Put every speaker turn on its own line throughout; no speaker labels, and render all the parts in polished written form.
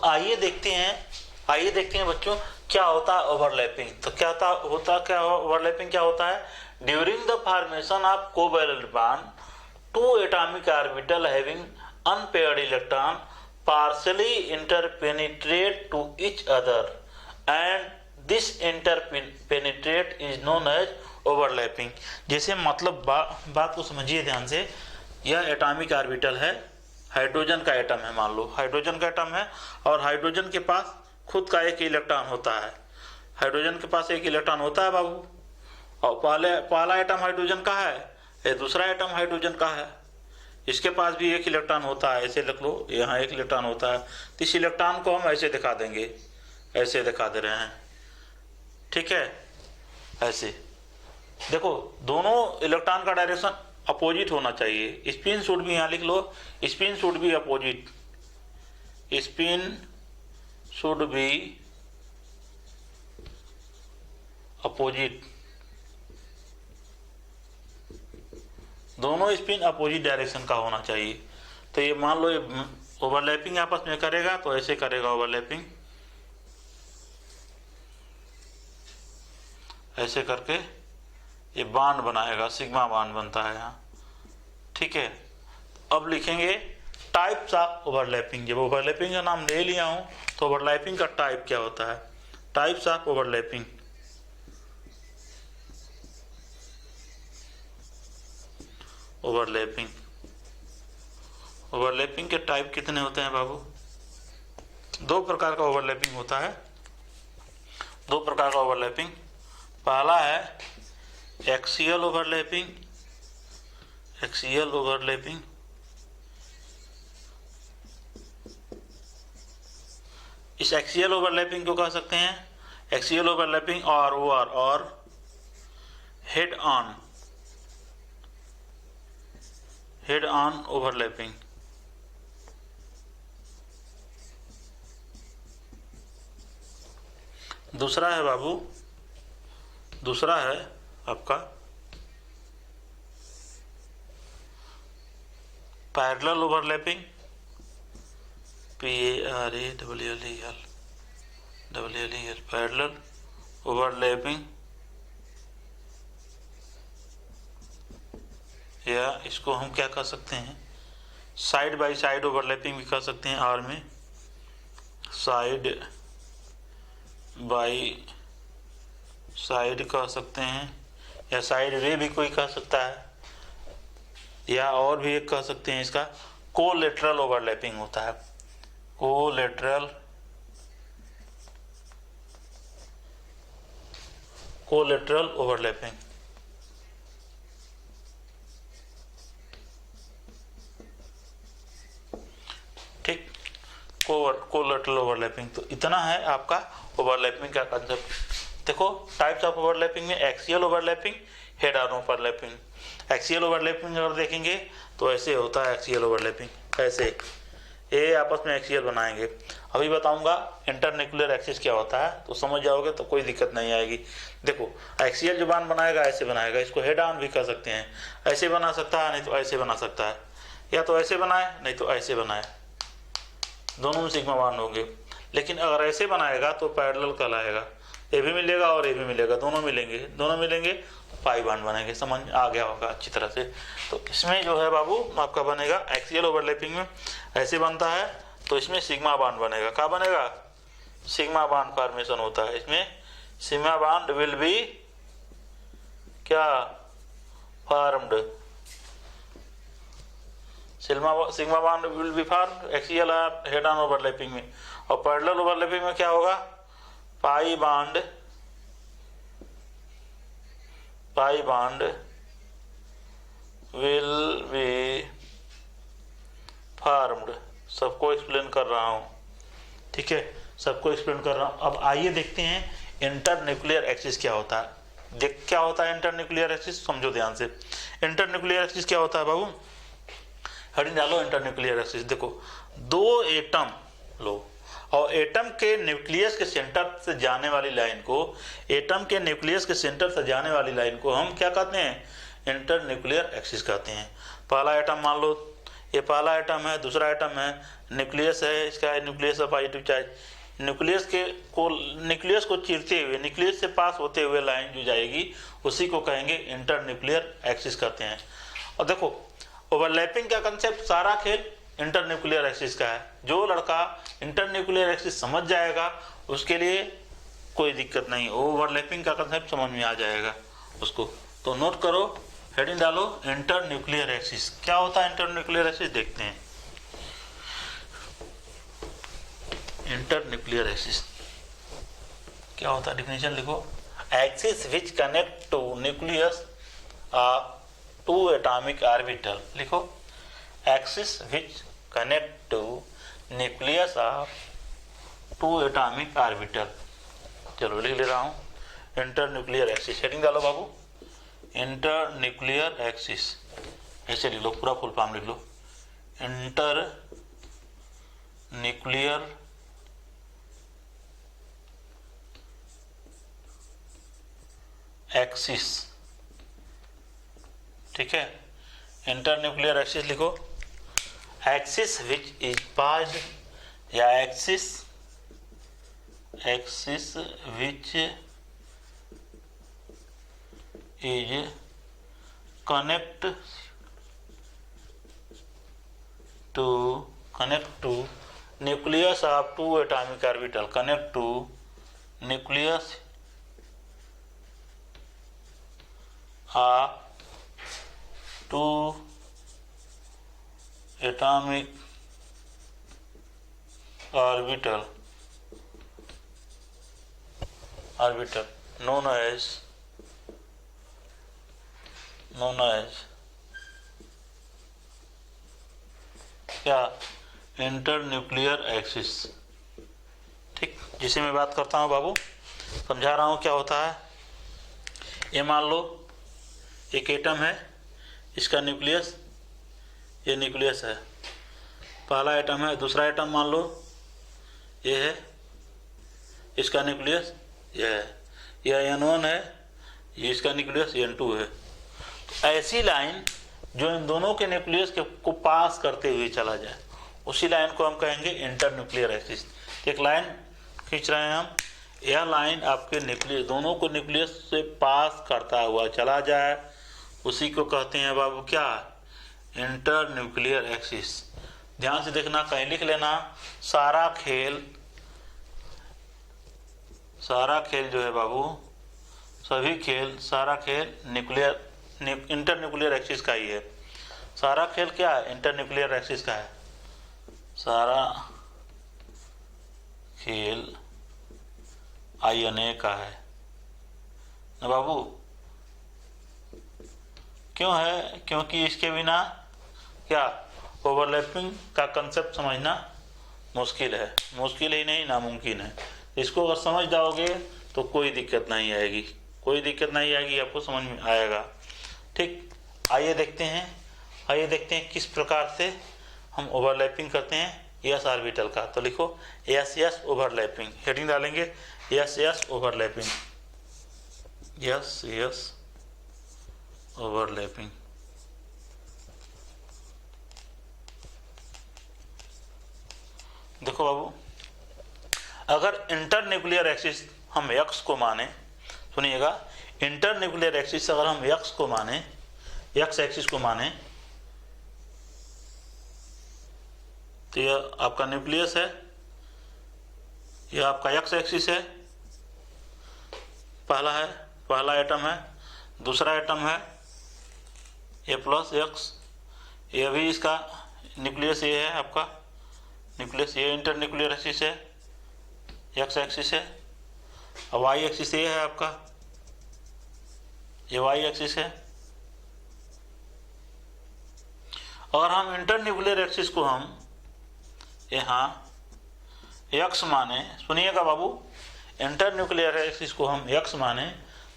आइए देखते हैं बच्चों क्या होता है ओवरलैपिंग। तो क्या ओवरलैपिंग क्या होता है? During the formation of covalent bond, two atomic orbital having unpaired electron partially interpenetrate to each other and this interpenetrate is known as overlapping। जैसे मतलब बात को समझिए ध्यान से। यह एटॉमिक ऑर्बिटल है, हाइड्रोजन का एटम है, मान लो हाइड्रोजन का एटम है और हाइड्रोजन के पास खुद का एक इलेक्ट्रॉन होता है। हाइड्रोजन के पास एक इलेक्ट्रॉन होता है बाबू, और पहला एटम हाइड्रोजन का है, ये दूसरा एटम हाइड्रोजन का है, इसके पास भी एक इलेक्ट्रॉन होता है। ऐसे लिख लो, यहाँ एक इलेक्ट्रॉन होता है, तो इस इलेक्ट्रॉन को हम ऐसे दिखा देंगे, ऐसे दिखा दे रहे हैं, ठीक है। ऐसे देखो, दोनों इलेक्ट्रॉन का डायरेक्शन अपोजिट होना चाहिए। स्पिन शुड भी, यहाँ लिख लो, spin should be opposite, spin should be opposite, दोनों स्पिन अपोजिट डायरेक्शन का होना चाहिए। तो ये मान लो ये ओवरलैपिंग आपस में करेगा, तो ऐसे करेगा ओवरलैपिंग, ऐसे करके ये बांड बनाएगा, सिग्मा बांड बनता है यहाँ, ठीक है। अब लिखेंगे टाइप्स ऑफ ओवरलैपिंग। जब ओवरलैपिंग का नाम ले लिया हूँ तो ओवरलैपिंग का टाइप क्या होता है? Types of overlapping. ओवरलैपिंग के टाइप कितने होते हैं बाबू? दो प्रकार का ओवरलैपिंग होता है, दो प्रकार का ओवरलैपिंग। पहला है एक्सियल ओवरलैपिंग, एक्सियल ओवरलैपिंग, इस एक्सियल ओवरलैपिंग को कह सकते हैं एक्सियल ओवरलैपिंग और हेड ऑन ओवरलैपिंग। दूसरा है बाबू, दूसरा है आपका parallel overlapping, PARALLEL, parallel overlapping, या इसको हम क्या कह सकते हैं? साइड बाय साइड ओवरलैपिंग भी कह सकते हैं, आर में साइड बाय साइड कह सकते हैं, या साइड वे भी कोई कह सकता है, या और भी एक कह सकते हैं इसका कोलेटरल ओवरलैपिंग होता है। कोलेटरल ओवरलैपिंग, ठीक, कोलेटरल ओवरलैपिंग। तो इतना है आपका ओवरलैपिंग का कंसेप्ट। देखो टाइप्स ऑफ ओवरलैपिंग में axial overlapping, head on overlapping. Axial overlapping अगर देखेंगे तो ऐसे होता है एक्सियल ओवरलैपिंग, ऐसे ये आपस में एक्सियल बनाएंगे। अभी बताऊंगा इंटरन्यूक्लियर एक्सिस क्या होता है, तो समझ जाओगे, तो कोई दिक्कत नहीं आएगी। देखो एक्सियल जो बांड बनाएगा ऐसे बनाएगा, इसको हेड ऑन भी कर सकते हैं, ऐसे बना सकता है, नहीं तो ऐसे बना सकता है, या तो ऐसे बनाए नहीं तो ऐसे बनाए, दोनों में सिग्मा बांड होंगे। लेकिन अगर ऐसे बनाएगा तो पैरेलल कहलाएगा, ये भी मिलेगा और ये भी मिलेगा, दोनों मिलेंगे पाई बांड बनेंगे। समझ आ गया होगा अच्छी तरह से। तो इसमें जो है बाबू आपका बनेगा एक्सियल ओवरलैपिंग में ऐसे बनता है, तो इसमें सिग्मा बांड बनेगा। क्या बनेगा? सिग्मा बांड फॉर्मेशन होता है इसमें। सिग्मा बांड विल बी क्या formed, sigma bond will be formed axial और हेड ऑन ओवरलैपिंग में। और पैरेलल ओवरलैपिंग में क्या होगा? पाई बांड विल बी फॉर्म्ड। सबको एक्सप्लेन कर रहा हूं, ठीक है, सबको एक्सप्लेन कर रहा हूं। अब आइए देखते हैं इंटरन्यूक्लियर एक्सिस क्या होता है। क्या होता है इंटरन्यूक्लियर एक्सिस, समझो ध्यान से। इंटरन्यूक्लियर एक्सिस क्या होता है बाबू? हेडिंग डालो इंटरन्यूक्लियर एक्सिस। देखो दो एटम लो, और एटम के न्यूक्लियस के सेंटर से जाने वाली लाइन को, एटम के न्यूक्लियस के सेंटर से जाने वाली लाइन को हम क्या कहते हैं? इंटरन्यूक्लियर एक्सिस कहते हैं। पहला एटम मान लो ये पहला आइटम है, दूसरा आइटम है न्यूक्लियस है, इसका nucleus of positive charge. Nucleus को चीरते हुए, न्यूक्लियस से पास होते हुए लाइन जो जाएगी उसी को कहेंगे इंटर न्यूक्लियर एक्सिस कहते हैं। और देखो ओवरलैपिंग का कंसेप्ट, सारा खेल इंटर न्यूक्लियर एक्सिस का है। जो लड़का इंटर न्यूक्लियर एक्सिस समझ जाएगा उसके लिए कोई दिक्कत नहीं, ओवरलैपिंग का कंसेप्ट समझ में आ जाएगा उसको। तो नोट करो, हेडिंग डालो इंटर न्यूक्लियर एक्सिस। क्या होता है इंटर न्यूक्लियर एक्सिस, देखते हैं। इंटर न्यूक्लियर एक्सिस क्या होता है, डिफिनेशन लिखो। Axis which connect to nucleus two atomic orbital. लिखो axis which connect to nucleus of two atomic orbital. चलो लिख ले रहा हूं इंटर न्यूक्लियर एक्सिस। हेडिंग डालो बाबू, इंटर न्यूक्लियर एक्सिस। ऐसे लिख लो, पूरा फुल फॉर्म लिख लो, इंटर न्यूक्लियर एक्सिस। ठीक है, इंटर न्यूक्लियर एक्सिस लिखो। एक्सिस विच इज पास्ड, या axis which is connect to nucleus of two atomic orbital. Connect to nucleus of two atomic orbital known as क्या, inter nuclear axis. ठीक, जिसे मैं बात करता हूँ बाबू, समझा रहा हूँ क्या होता है। ये मान लो एक एटम है, इसका न्यूक्लियस, ये न्यूक्लियस है, पहला एटम है। दूसरा एटम मान लो ये है, इसका न्यूक्लियस ये है, यह N1 है, ये इसका न्यूक्लियस N2 है। तो ऐसी लाइन जो इन दोनों के न्यूक्लियस को पास करते हुए चला जाए, उसी लाइन को हम कहेंगे इंटर न्यूक्लियर एक्सिस। एक लाइन खींच रहे हैं हम, यह लाइन आपके न्यूक्लियस, दोनों को न्यूक्लियस से पास करता हुआ चला जाए, उसी को कहते हैं बाबू क्या, इंटर न्यूक्लियर एक्सिस। ध्यान से देखना, कहीं लिख लेना, सारा खेल जो है बाबू, सभी खेल, सारा खेल इंटर न्यूक्लियर एक्सिस का ही है। सारा खेल क्या है, इंटर न्यूक्लियर एक्सिस का है। सारा खेल INA का है ना बाबू। क्यों है, क्योंकि इसके बिना क्या, ओवरलैपिंग का कंसेप्ट समझना मुश्किल है, मुश्किल ही नहीं नामुमकिन है। इसको अगर समझ जाओगे तो कोई दिक्कत नहीं आएगी, कोई दिक्कत नहीं आएगी, आपको समझ में आएगा। ठीक, आइए देखते हैं किस प्रकार से हम ओवरलैपिंग करते हैं एस ऑर्बिटल का। तो लिखो एस ओवरलैपिंग, हेडिंग डालेंगे एस ओवरलैपिंग, एस ओवरलैपिंग। देखो बाबू, अगर इंटर न्यूक्लियर एक्सिस हम एक्स को माने, सुनिएगा, इंटर न्यूक्लियर एक्सिस अगर हम एक्स को माने, एक्स एक्सिस को माने, तो यह आपका न्यूक्लियस है, यह आपका एक्स एक्सिस है, पहला एटम है, दूसरा एटम है ए प्लस एक्स, ये भी इसका न्यूक्लियस ये है, आपका न्यूक्लियस ये इंटर न्यूक्लियर एक्सिस है, एक्स एक्सिस है। और वाई एक्सिस ये है आपका, ये वाई एक्सिस है। और हम इंटर न्यूक्लियर एक्सिस को हम यहाँ एक्स माने, सुनिएगा बाबू, इंटर न्यूक्लियर एक्सिस को हम एक्स माने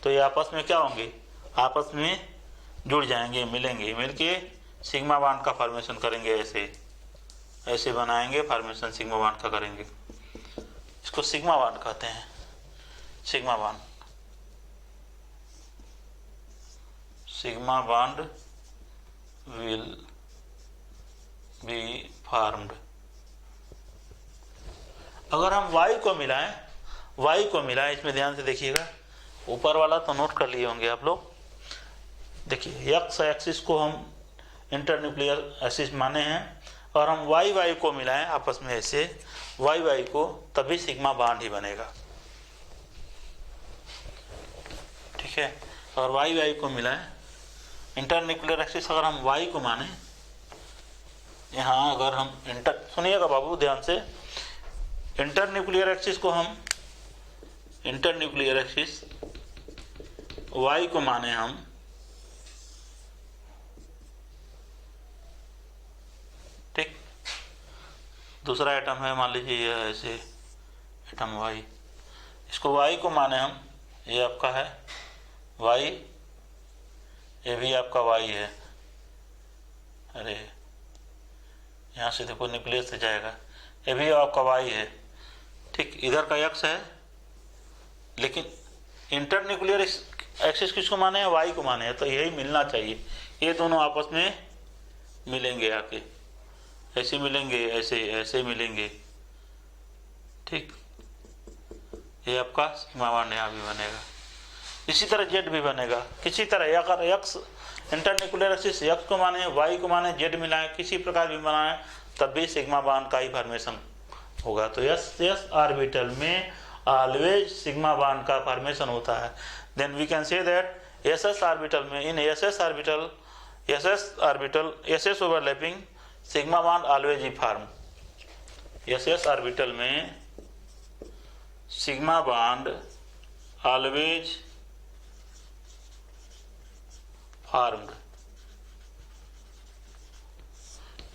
तो ये आपस में क्या होंगे, आपस में जुड़ जाएंगे, मिलेंगे, मिलके सिग्मा बॉन्ड का फॉर्मेशन करेंगे, ऐसे बनाएंगे, फॉर्मेशन सिग्मा बॉन्ड का करेंगे। इसको सिग्मा बॉन्ड कहते हैं, sigma bond will be farmed. अगर हम y को मिलाएं, इसमें ध्यान से देखिएगा, ऊपर वाला तो नोट कर लिए होंगे आप लोग। देखिए x एक्सिस को हम इंटरन्यूक्लियर एक्सिस माने हैं, और हम y को मिलाएं आपस में ऐसे y को, तभी सिग्मा बॉन्ड ही बनेगा। ठीक है, और y को मिलाएं इंटरन्यूक्लियर एक्सिस, अगर हम y को माने, यहाँ अगर हम सुनिएगा बाबू ध्यान से, इंटरन्यूक्लियर एक्सिस को हम इंटरन्यूक्लियर एक्सिस y को माने हम, ठीक। दूसरा एटम है, मान लीजिए यह ऐसे एटम y, इसको y को माने हम, ये आपका है y, ये भी आपका y है। अरे यहाँ से देखो न्यूक्लियस से जाएगा, ये भी आपका y है, ठीक। इधर का x है, लेकिन इंटरन्यूक्लियर एक्सिस किसको माने हैं, y को माने हैं, तो यही मिलना चाहिए। ये दोनों आपस में मिलेंगे, आके ऐसे मिलेंगे, ऐसे मिलेंगे, ठीक। ये आपका सिग्मा बॉन्ड यहाँ भी बनेगा। इसी तरह जेड भी बनेगा किसी तरह। अगर एक्स इंटरन्यूक्लियर एक्सिस एक्स को माने, वाई को माने, जेड मिलाएं, किसी प्रकार भी बनाएं, तब भी सिग्मा बॉन्ड का ही फॉर्मेशन होगा। तो एस ऑर्बिटल में ऑलवेज सिग्मा बॉन्ड का फॉर्मेशन होता है। Then we can say that S orbital में, in S orbital S overlapping sigma bond always ही फॉर्म। एस ऑर्बिटल में सिग्मा बॉन्ड ऑलवेज फॉर्म्ड।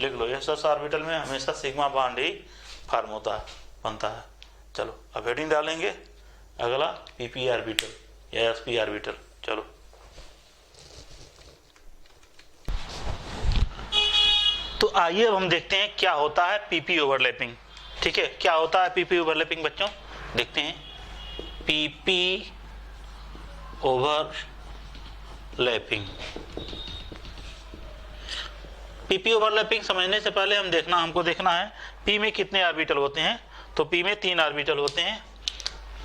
लिख लो, एस ऑर्बिटल में हमेशा सिग्मा बॉन्ड ही फॉर्म होता है, बनता है। चलो अब हेडिंग डालेंगे, अगला पीपी ऑर्बिटल या एसपी ऑर्बिटल। चलो तो आइए अब हम देखते हैं क्या होता है पीपी ओवरलैपिंग। ठीक है, क्या होता है पीपी ओवरलैपिंग बच्चों, देखते हैं। पीपी ओवरलैपिंग, पीपी ओवरलैपिंग समझने से पहले हमको देखना है पी में कितने ऑर्बिटल होते हैं। तो पी में 3 ऑर्बिटल होते हैं।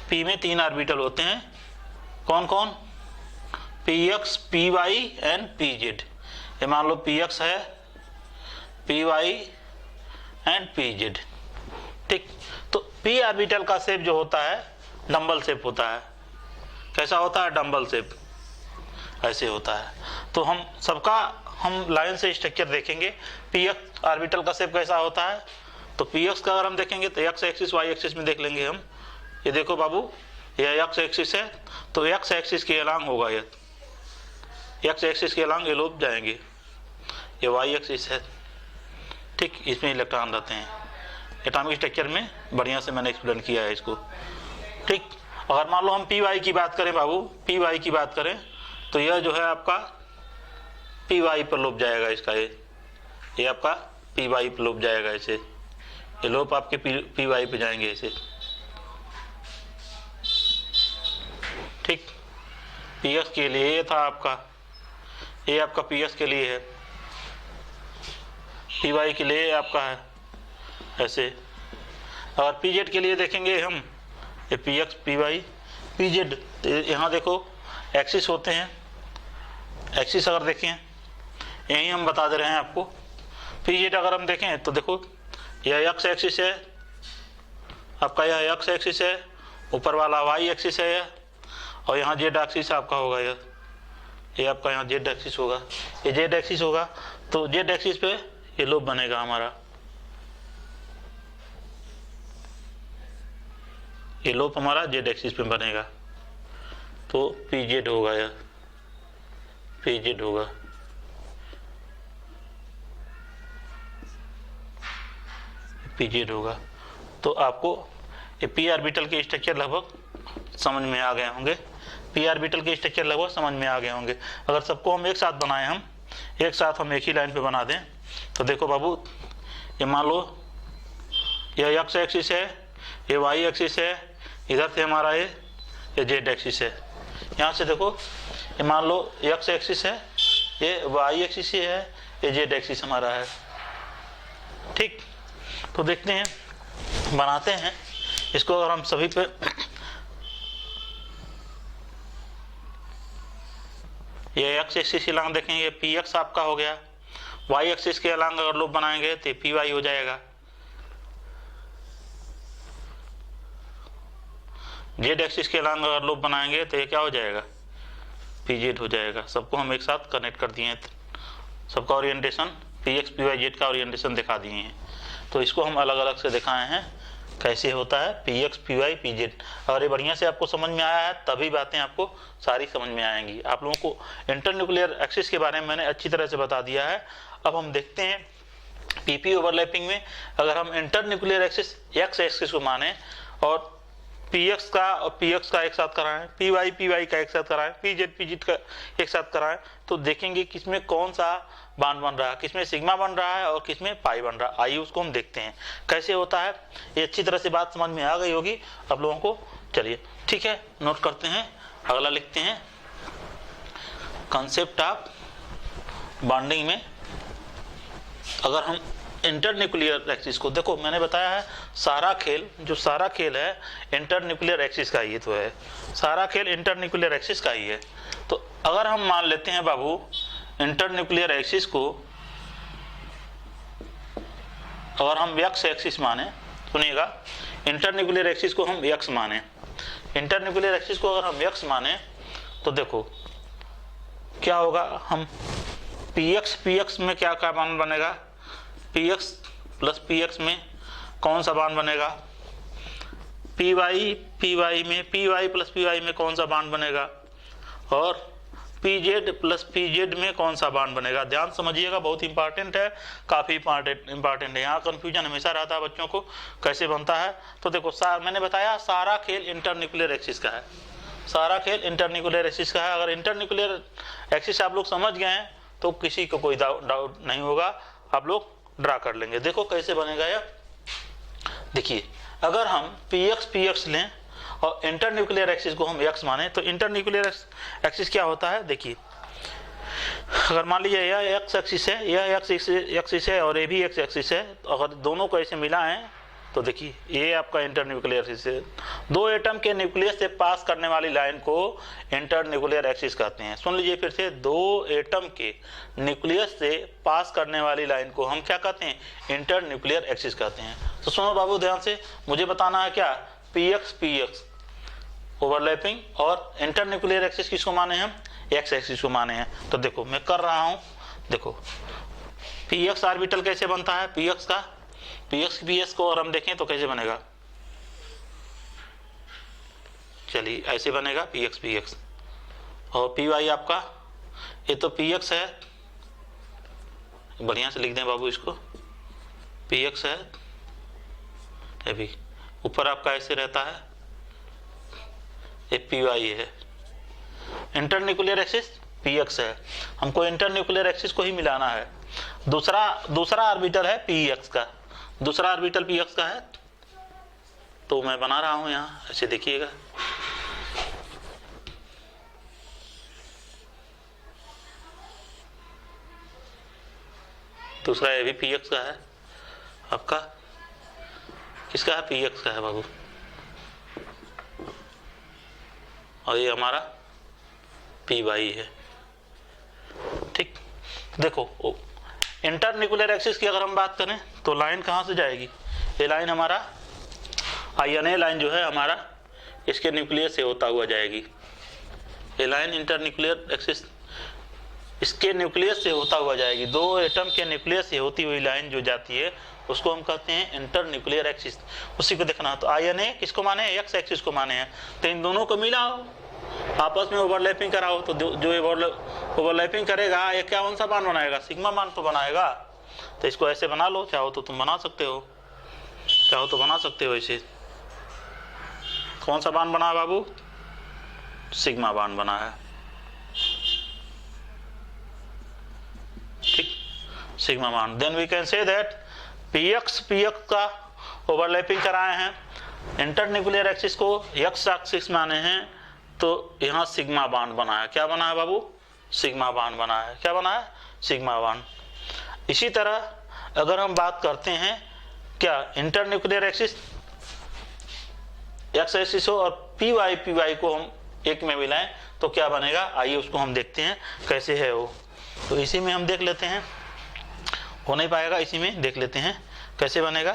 पी में 3 ऑर्बिटल होते हैं, कौन कौन, P X, P Y and P Z. ये मान लो पी एक्स है, P Y and P Z, ठीक। तो पी ऑर्बिटल का शेप जो होता है डंबल शेप होता है। कैसा होता है, डंबल शेप, ऐसे होता है। तो हम सबका लाइन से स्ट्रक्चर देखेंगे। पी एक्स ऑर्बिटल का शेप कैसा होता है, तो पी एक्स का अगर हम देखेंगे तो एक्स एक्सिस वाई एक्सिस में देख लेंगे हम। ये देखो बाबू, ये एक्स एक्सिस है, तो एक्स एक्सिस के अलांग होगा, ये एक्स एक्सिस के अलांग ये लोग जाएंगे। ये वाई एक्सिस है, ठीक, इसमें इलेक्ट्रॉन रहते हैं। एटॉमिक स्ट्रक्चर में बढ़िया से मैंने एक्सप्लेन किया है इसको, ठीक। अगर मान लो हम पी वाई की बात करें बाबू, पी वाई की बात करें, तो यह जो है आपका पी वाई पर लोप जाएगा। इसका ये आपका पी वाई पर लोप जाएगा, ऐसे ये लोप आपके पी वाई पे जाएंगे ऐसे, ठीक। पी एक्स के लिए ये था आपका, ये आपका पी एक्स के लिए है, पी वाई के लिए आपका है ऐसे। और पी जेड के लिए देखेंगे हम, ये P X, P Y, P Z. यहाँ देखो एक्सिस होते हैं, एक्सिस अगर देखें यही हम बता दे रहे हैं आपको। पी जेड अगर हम देखें तो देखो, यह एक्स एक्सिस है आपका, यह एक्स एक्सिस है, ऊपर वाला वाई एक्सिस है यह, और यहाँ जेड एक्सिस आपका होगा, ये आपका यहाँ जेड एक्सिस होगा, ये जेड एक्सिस होगा। तो जेड एक्सिस पे ये लोब बनेगा हमारा, ये लोब हमारा जेड एक्सिस पे बनेगा, तो पी जेड होगा, यह पी जेड होगा। पी जेड होगा। तो आपको ये पी ऑर्बिटल के स्ट्रक्चर लगभग समझ में आ गए होंगे। पी ऑर्बिटल के स्ट्रक्चर लगभग समझ में आ गए होंगे। अगर सबको हम एक साथ बनाएं, हम एक साथ हम एक ही लाइन पे बना दें, तो देखो बाबू, ये मान लो यह एक्स एक्सिस है, ये वाई एक्सिस है, इधर से हमारा ये जेड एक्सिस है। यहाँ से देखो, ये मान लो एक्स एक्सिस है, ये वाई एक्सिस है, ये जेड एक्सिस हमारा है, ठीक, तो देखते हैं, बनाते हैं इसको। अगर हम सभी पे ये एक्स एक्सिस के लंग देखेंगे, पी एक्स आपका हो गया। वाई एक्सिस के अलंग अगर लूप बनाएंगे तो पी वाई हो जाएगा। जेड एक्सिस के अलंग अगर लूप बनाएंगे तो ये क्या हो जाएगा, पी जेड हो जाएगा। सबको हम एक साथ कनेक्ट कर दिए हैं, सबका orientation P X P Y Z का ओरिएंटेशन दिखा दिए हैं। तो इसको हम अलग अलग से दिखाए हैं कैसे होता है P X P Y P Z. अगर ये बढ़िया से आपको समझ में आया है तभी बातें आपको सारी समझ में आएंगी। आप लोगों को इंटरन्यूक्लियर एक्सिस के बारे में मैंने अच्छी तरह से बता दिया है। अब हम देखते हैं पीपी ओवरलैपिंग में अगर हम इंटरन्यूक्लियर एक्सिस एक्स एक्सिस को माने और पी एक्स का और पी एक्स का एक साथ कराएं, पी वाई का एक साथ कराएं, पी जेड का एक साथ कराएं, तो देखेंगे किसमें कौन सा बांड बन रहा है, किसमें सिग्मा बन रहा है और किसमें पाई बन रहा है। आइए उसको हम देखते हैं कैसे होता है। ये अच्छी तरह से बात समझ में आ गई होगी आप लोगों को। चलिए ठीक है, नोट करते हैं, अगला लिखते हैं कंसेप्ट ऑफ बॉन्डिंग में। अगर हम इंटरन्यूक्लियर एक्सिस को देखो, मैंने बताया है सारा खेल है इंटरन्यूक्लियर एक्सिस का ही तो है, सारा खेल इंटरन्यूक्लियर एक्सिस का ही है। तो अगर हम मान लेते हैं बाबू इंटरन्यूक्लियर एक्सिस को अगर हम एक्स एक्सिस माने, सुनिएगा, इंटरन्यूक्लियर एक्सिस को हम एक्स माने, इंटरन्यूक्लियर एक्सिस को अगर हम एक्स माने तो देखो क्या होगा, हम पी एक्स में क्या क्या बांड बनेगा, P X plus P X में कौन सा बांड बनेगा, पी वाई में P Y plus P Y में कौन सा बांड बनेगा, और P Z plus P Z में कौन सा बांड बनेगा। ध्यान समझिएगा, बहुत इंपॉर्टेंट है, काफ़ी इंपॉर्टेंट है। यहाँ कंफ्यूजन हमेशा रहता है बच्चों को कैसे बनता है। तो देखो मैंने बताया सारा खेल इंटरन्यूक्लियर एक्सिस का है, सारा खेल इंटरन्यूक्लियर एक्सिस का है। अगर इंटरन्यूक्लियर एक्सिस आप लोग समझ गए हैं तो किसी को कोई डाउट नहीं होगा, आप लोग ड्रा कर लेंगे। देखो कैसे बनेगा यह, देखिए अगर हम पी एक्स लें और इंटरन्यूक्लियर एक्सिस को हम एक्स माने तो इंटरन्यूक्लियर एक्सिस क्या होता है, देखिए अगर मान लीजिए यह एक्स एक्सिस है, यह एक्सिस है और ये भी एक्स एक्सिस है, तो अगर दोनों को ऐसे मिलाएं तो देखिए ये आपका इंटरन्यूक्लियर एक्सिस है। दो एटम के न्यूक्लियस से पास करने वाली लाइन को इंटरन्यूक्लियर एक्सिस कहते हैं। सुन लीजिए फिर से, दो एटम के न्यूक्लियस से पास करने वाली लाइन को हम क्या कहते हैं, इंटरन्यूक्लियर एक्सिस कहते हैं। तो सुनो बाबू ध्यान से, मुझे बताना है क्या, पी एक्स ओवरलैपिंग और इंटरन्यूक्लियर एक्सिस किसको माने हम, एक्स एक्सिस को माने हैं। तो देखो मैं कर रहा हूं, देखो पी एक्स ऑर्बिटल कैसे बनता है, पी एक्स का पी एक्स को और हम देखें तो कैसे बनेगा, चलिए ऐसे बनेगा पी एक्स और पी वाई आपका, ये तो पी एक्स है, बढ़िया से लिख दें बाबू इसको, पी एक्स है, ये भी ऊपर आपका ऐसे रहता है, ये पी वाई है। इंटरन्यूक्लियर एक्सिस पी एक्स है, हमको इंटरन्यूक्लियर एक्सिस को ही मिलाना है। दूसरा ऑर्बिटल है पी एक्स का, दूसरा ऑर्बिटल पी एक्स का है, तो मैं बना रहा हूं यहां, ऐसे देखिएगा, दूसरा ये भी पी एक्स का है, आपका किसका है, पी एक्स का है बाबू, और ये हमारा पी वाई है। ठीक, देखो इंटरन्यूक्लियर एक्सिस की अगर हम बात करें तो लाइन कहाँ से जाएगी, ये लाइन हमारा आईएनए लाइन जो है हमारा इसके न्यूक्लियस से होता हुआ जाएगी। ये लाइन इंटरन्यूक्लियर एक्सिस इसके न्यूक्लियस से होता हुआ जाएगी, दो एटम के न्यूक्लियस से होती हुई लाइन जो जाती है उसको हम कहते हैं इंटरन्यूक्लियर एक्सिस। उसी को देखना, तो आईएनए किसको माने, एक्स एक्सिस को माने हैं, तो इन दोनों को मिलाओ, आपस में ओवरलैपिंग कराओ, तो जो ओवरलैपिंग करेगा ये क्या कौन सा बांड बनाएगा, सिग्मा बांड तो बनाएगा। तो इसको ऐसे बना लो, चाहो तो तुम बना सकते हो, चाहो तो बना सकते हो ऐसे। कौन सा बांड बना है बाबू, सिग्मा बांड बना है, ठीक, sigma bond. Then we can say that P X का ओवरलैपिंग कराए हैं, इंटरन्यूक्लियर एक्सिस को एक्स एक्सिस माने हैं, तो यहाँ सिग्मा बांड बना है। क्या बना है बाबू, सिग्मा बांड बना है। क्या बना है, सिग्मा बांड। इसी तरह अगर हम बात करते हैं क्या इंटरन्यूक्लियर एक्सिस एक्स एक्सिस हो और पी वाई को हम एक में मिलाएं तो क्या बनेगा, आइए उसको हम देखते हैं कैसे है वो। तो इसी में हम देख लेते हैं, हो नहीं पाएगा, इसी में देख लेते हैं कैसे बनेगा।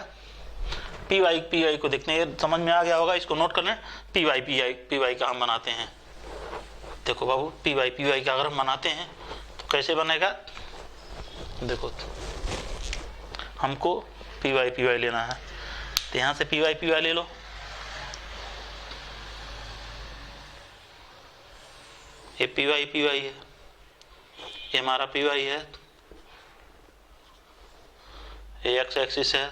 पी वाई को देखते हैं, समझ में आ गया होगा, इसको नोट कर लें। पी वाई का हम बनाते हैं। देखो बाबू पी वाई का अगर हम बनाते हैं तो कैसे बनेगा, देखो हमको पी वाई लेना है तो यहाँ से पी वाई ले लो। ये पी वाई है, ये हमारा पी वाई है, ये एक्स एक्सिस है,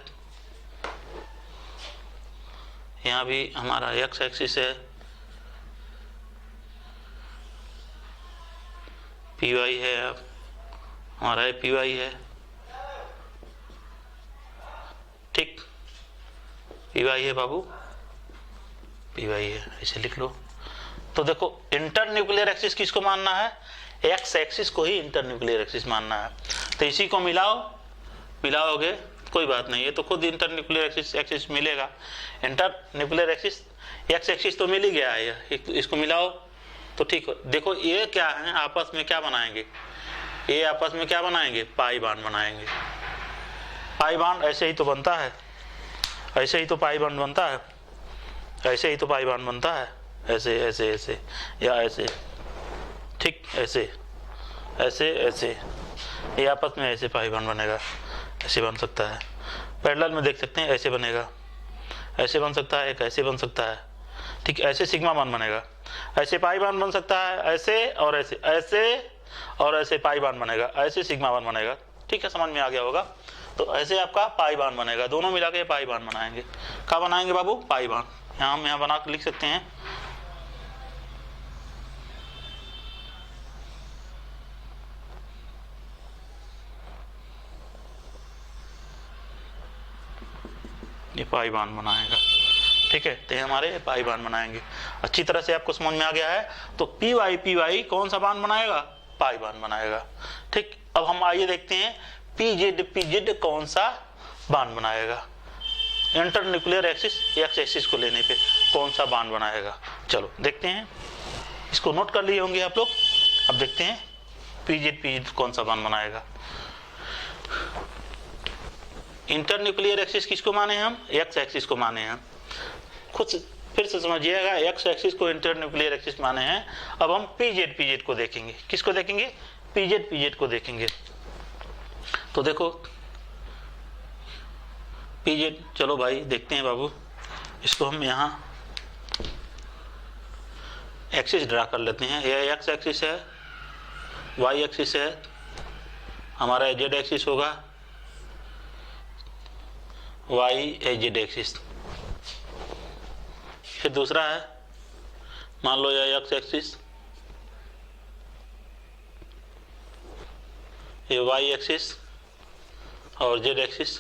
यहाँ भी हमारा एक्स एक्सिस है, पी वाई है, हमारा पी वाई है, ठीक, पी वाई है बाबू, पी वाई है, ऐसे लिख लो। तो देखो इंटरन्यूक्लियर एक्सिस किसको मानना है, एक्स एक्सिस को ही इंटरन्यूक्लियर एक्सिस मानना है। तो इसी को मिलाओगे कोई बात नहीं है, तो खुद इंटरन्यूक्लियर एक्सिस मिलेगा। इंटरन्यूक्लियर एक्सिस एक्स एक्सिस तो मिल ही गया है, इसको मिलाओ तो ठीक हो। देखो ये क्या है, आपस में क्या बनाएंगे, ये आपस में क्या बनाएंगे, पाई बांड बनाएंगे। पाई बांड ऐसे ही तो बनता है, ऐसे ही तो पाई बांड बनता है, ऐसे ही तो पाई बांड बनता है, ऐसे ऐसे ऐसे या ऐसे, ठीक, ऐसे ऐसे ऐसे, ये आपस में ऐसे पाई बांड बनेगा, ऐसे बन सकता है। पैरेलल में देख सकते हैं ऐसे बनेगा, ऐसे बन सकता है, एक ऐसे बन सकता है, ठीक, ऐसे सिग्मा बांड बनेगा, ऐसे पाई बांड बन सकता है, ऐसे और ऐसे, ऐसे और ऐसे पाई बांड बनेगा, ऐसे सिग्मा बांड बनेगा, ठीक है, समझ में आ गया होगा। तो ऐसे आपका पाई बांड बनेगा, दोनों मिला के पाई बांड बनाएंगे। क्या बनाएंगे बाबू, पाई बांड, यहाँ हम यहाँ बना कर लिख सकते हैं। ये पाई बांड बनाएगा, ठीक है, तो हमारे पाई बांड बनाएंगे। अच्छी तरह से आपको समझ में आ गया है। तो पी वाई कौन सा बांड बनाएगा, पाई बांड बनाएगा, ठीक। अब हम आइए देखते हैं पी जेड कौन सा बांड बनाएगा, इंटरन्यूक्लियर एक्सिस एक्स एक्सिस को लेने पे कौन सा बांड बनाएगा। चलो देखते हैं, इसको नोट कर लिए होंगे आप लोग। अब देखते हैं पी जेड कौन सा बांड बनाएगा। इंटरन्यूक्लियर एक्सिस किसको माने हम, एक्स एक्सिस को माने हैं। खुद फिर से समझिएगा, एक्स एक्सिस को इंटरन्यूक्लियर एक्सिस माने हैं। अब हम पी जेड को देखेंगे, किसको देखेंगे, पी जेड को देखेंगे। तो देखो पी जेड, चलो भाई देखते हैं बाबू, इसको हम यहाँ एक्सिस ड्रा कर लेते हैं। यह एक्स एक्सिस है, वाई एक्सिस है, हमारा जेड एक्सिस होगा, वाई जेड एक्सिस। फिर दूसरा है, मान लो यह एक्स एक्सिस, ये वाई एक्सिस और जेड एक्सिस,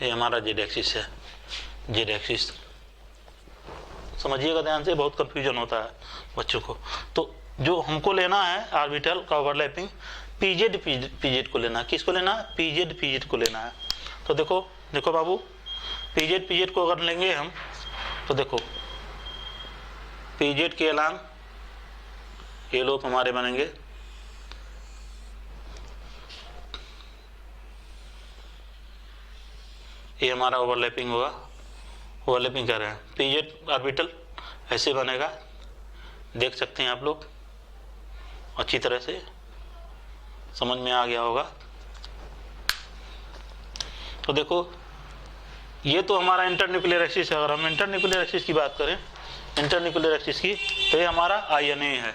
ये हमारा जेड एक्सिस है, जेड एक्सिस। समझिएगा ध्यान से, बहुत कंफ्यूजन होता है बच्चों को। तो जो हमको लेना है ऑर्बिटल का ओवरलैपिंग, पीजेड को लेना है। किसको लेना है, पीजेड को लेना है। तो देखो बाबू, पीजेड को अगर लेंगे हम तो देखो पीजेड के अलांग ये लोग हमारे बनेंगे, ये हमारा ओवरलैपिंग होगा, ओवरलैपिंग कर रहे हैं। पीजेड ऑर्बिटल ऐसे बनेगा, देख सकते हैं आप लोग, अच्छी तरह से समझ में आ गया होगा। तो देखो ये तो हमारा इंटरन्यूक्लियर एक्सिस है। अगर हम इंटरन्यूक्लियर एक्सिस की बात करें, इंटरन्यूक्लियर एक्सिस की, तो ये हमारा INA है,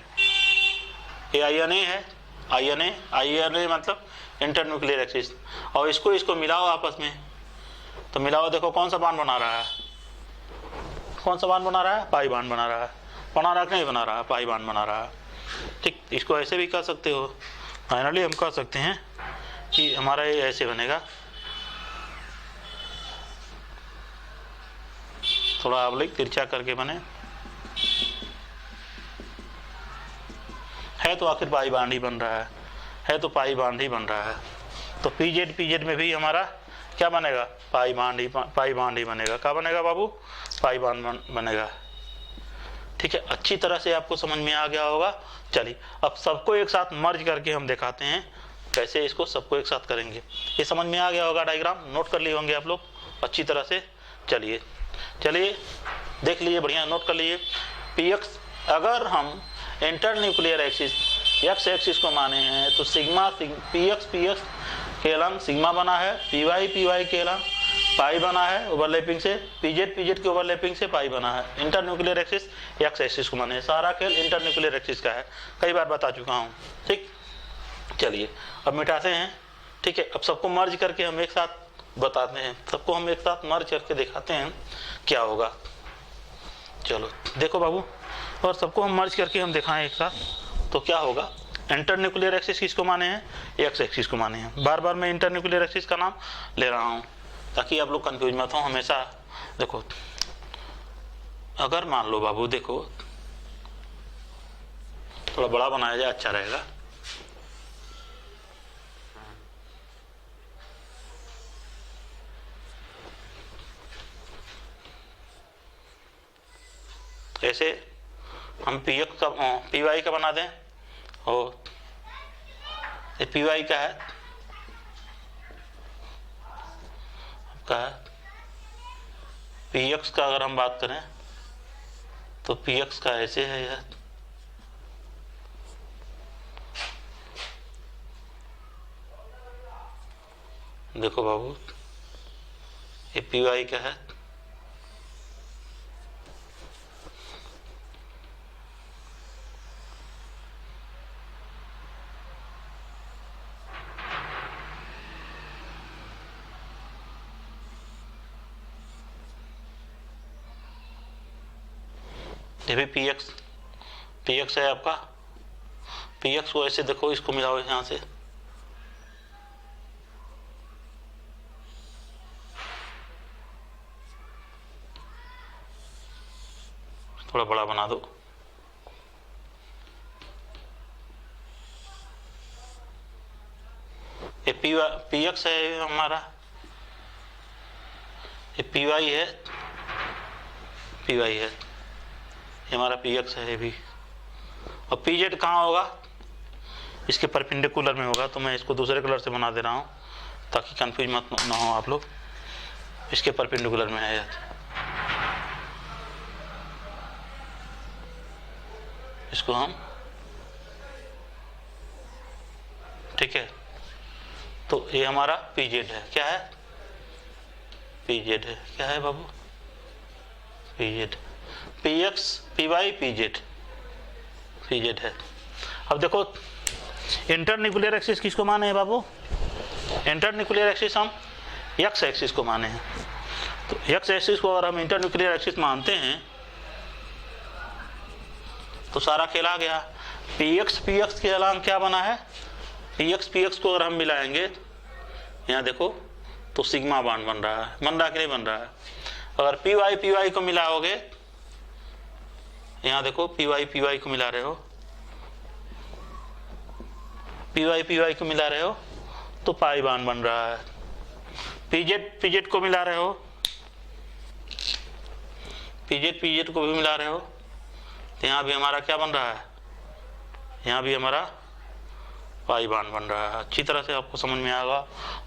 ये INA है, INA मतलब इंटरन्यूक्लियर एक्सिस। और इसको मिलाओ आपस में, तो मिलाओ, देखो कौन सा बांड बना रहा है, कौन सा बांड बना रहा है, पाई बांड बना रहा है, बना रहा नहीं बना रहा है, पाई बांड बना रहा है, ठीक। इसको ऐसे भी कर सकते हो। फाइनली हम कह सकते हैं कि हमारा ये ऐसे बनेगा, थोड़ा आप लोग तिरछा करके बने, है तो आखिर पाई बांड ही बन रहा है तो पाई बांड ही बन रहा है। तो पीजेड में भी हमारा क्या बनेगा, पाई बांड ही बनेगा। क्या बनेगा बाबू, पाई बांड बनेगा। ठीक है, अच्छी तरह से आपको समझ में आ गया होगा। चलिए अब सबको एक साथ मर्ज करके हम दिखाते हैं कैसे इसको सबको एक साथ करेंगे। ये समझ में आ गया होगा, डायग्राम नोट कर लिए होंगे आप लोग अच्छी तरह से। चलिए देख लीजिए, बढ़िया नोट कर लीजिए। पीएक्स अगर हम इंटरन्यूक्लियर एक्सिस एक्स एक्सिस को माने हैं तो सिग्मा पीएक्स के लंग सिग्मा बना है, पीवाई के लंग पाई बना है ओवरलैपिंग से, पीजेड के ओवरलैपिंग से पाई बना है। इंटरन्यूक्लियर एक्सिस एक्स एक्सिस को माने, सारा खेल इंटरन्यूक्लियर एक्सिस का है, कई बार बता चुका हूँ। ठीक, चलिए अब मिटाते हैं। ठीक है, अब सबको मर्ज करके हम एक साथ बताते हैं, सबको हम एक साथ मर्ज करके दिखाते हैं क्या होगा। चलो देखो बाबू, और सबको हम मर्ज करके हम दिखाएं एक साथ तो क्या होगा। इंटरन्यूक्लियर एक्सिस किसको माने हैं, एक्स एक्सिस को माने हैं। बार बार मैं इंटरन्यूक्लियर एक्सिस का नाम ले रहा हूँ ताकि आप लोग कंफ्यूज मत हो हमेशा। देखो अगर मान लो बाबू, देखो थोड़ा बड़ा बनाया जाए अच्छा रहेगा। ऐसे हम पीएक्स का पीवाई का बना दें, और ये पीवाई का है, पीएक्स का अगर हम बात करें तो पीएक्स का ऐसे है यार। देखो बाबू, ये पीवाई का है, ये भी पीएक्स है आपका। पीएक्स को ऐसे देखो, इसको मिलाओ यहाँ से, थोड़ा बड़ा बना दो। ये पीएक्स है हमारा, ये पीवाई है, ये हमारा पीएक्स है ये भी। और पीजेड कहाँ होगा, इसके परपेंडिकुलर में होगा। तो मैं इसको दूसरे कलर से बना दे रहा हूँ ताकि कंफ्यूज मत ना हो आप लोग। इसके परपेंडिकुलर में है यार, इसको हम, ठीक है। तो ये हमारा पीजेड है, क्या है, पीजेड है, क्या है बाबू, पीजेड। पीएक्स पीवाई पीजेड है। अब देखो इंटरन्यूक्लियर एक्सिस किसको माने हैं बाबू, इंटरन्यूक्लियर एक्सिस हम एक्स एक्सिस को माने हैं। तो एक्स एक्सिस को अगर हम इंटरन्यूक्लियर एक्सिस मानते हैं तो सारा खेल आ गया। पीएक्स के अलावा क्या बना है, पीएक्स को अगर हम मिलाएंगे यहाँ देखो तो सिग्मा बांड बन रहा है, बन रहा कि नहीं बन रहा है। अगर पीवाई को मिलाओगे, यहाँ देखो पीवाई को मिला रहे हो, पीवाई को मिला रहे हो तो पाई बांड बन रहा है। पीजेड को मिला रहे हो, पीजेड को भी मिला रहे हो तो यहाँ भी हमारा क्या बन रहा है, यहाँ भी हमारा पाई बांड बन रहा है। अच्छी तरह से आपको समझ में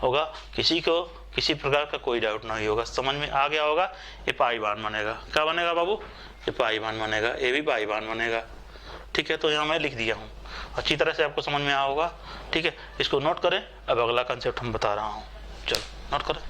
होगा, किसी को किसी प्रकार का कोई डाउट नहीं होगा, समझ में आ गया होगा। ये पाई बांड बनेगा, क्या बनेगा बाबू, ये पाई बांड बनेगा, ये भी पाई बांड बनेगा। ठीक है, तो यहाँ मैं लिख दिया हूँ, अच्छी तरह से आपको समझ में आया होगा। ठीक है, इसको नोट करें। अब अगला कंसेप्ट हम बता रहा हूँ, चलो नोट करें।